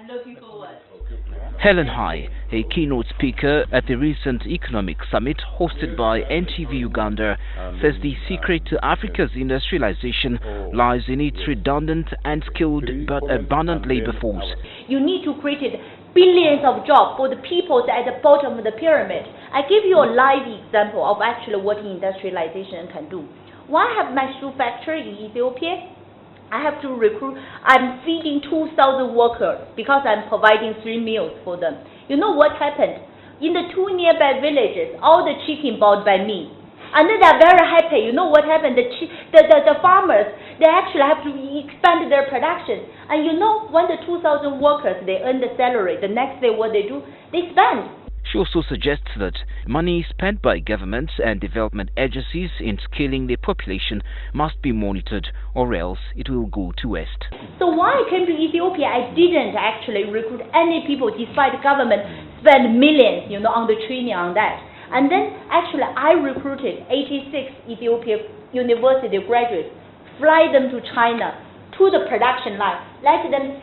I'm looking forward. Helen Hai, a keynote speaker at the recent economic summit hosted by NTV Uganda, says the secret to Africa's industrialization lies in its redundant and skilled but abundant labor force. You need to create billions of jobs for the people at the bottom of the pyramid. I give you a live example of actually what industrialization can do. Why have my shoe factory in Ethiopia? I have to recruit, I'm feeding 2,000 workers because I'm providing 3 meals for them. You know what happened? In the 2 nearby villages, all the chicken bought by me. And then they're very happy. You know what happened? The farmers, they actually have to expand their production. And you know, when the 2,000 workers, they earn the salary, the next day what they do? They spend. She also suggests that money spent by governments and development agencies in scaling the population must be monitored, or else it will go to waste. So when I came to Ethiopia, I didn't actually recruit any people despite the government spent millions, on the training on that. And then actually I recruited 86 Ethiopian university graduates, fly them to China, to the production line, let them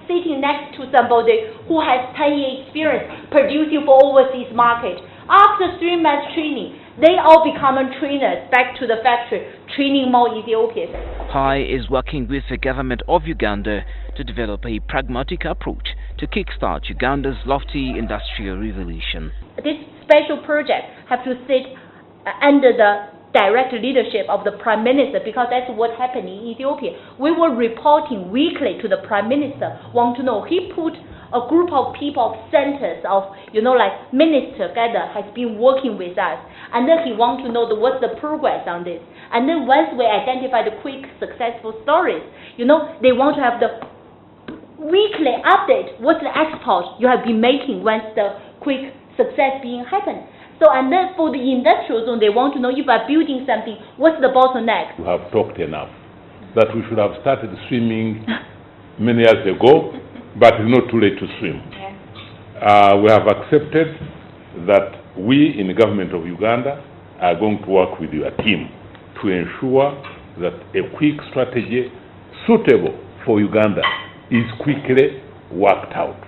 sitting next to somebody who has 10-year experience producing for overseas market. After 3 months training, they all become trainers back to the factory, training more Ethiopians. Hai is working with the government of Uganda to develop a pragmatic approach to kickstart Uganda's lofty industrial revolution. This special project have to sit under the direct leadership of the Prime Minister, because that's what happened in Ethiopia. We were reporting weekly to the Prime Minister, want to know. He put a group of people, centers of, ministers together, has been working with us. And then he want to know what's the progress on this. And then once we identify the quick successful stories, they want to have the weekly update, what's the export you have been making once the quick success being happened. So, and then for the industrial zone, they want to know if I'm building something, what's the bottleneck? We have talked enough that we should have started swimming many years ago, but it's not too late to swim. Yeah. We have accepted that we in the government of Uganda are going to work with your team to ensure that a quick strategy suitable for Uganda is quickly worked out.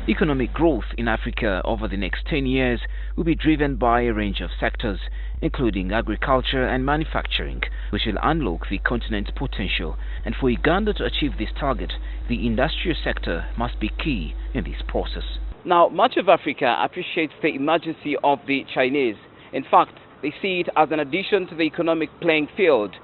Economic growth in Africa over the next 10 years will be driven by a range of sectors, including agriculture and manufacturing, which will unlock the continent's potential. And for Uganda to achieve this target, the industrial sector must be key in this process. Now, much of Africa appreciates the emergency of the Chinese. In fact, they see it as an addition to the economic playing field.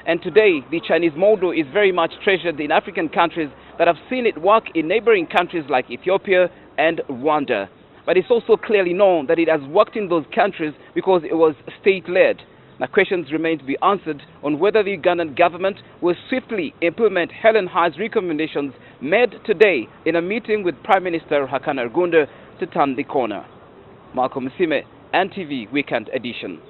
And today, the Chinese model is very much treasured in African countries that have seen it work in neighboring countries like Ethiopia and Rwanda. But it's also clearly known that it has worked in those countries because it was state-led. Now, questions remain to be answered on whether the Ugandan government will swiftly implement Helen Hai's recommendations made today in a meeting with Prime Minister Ruhakana Rugunda to turn the corner. Malcolm Sime, NTV Weekend Edition.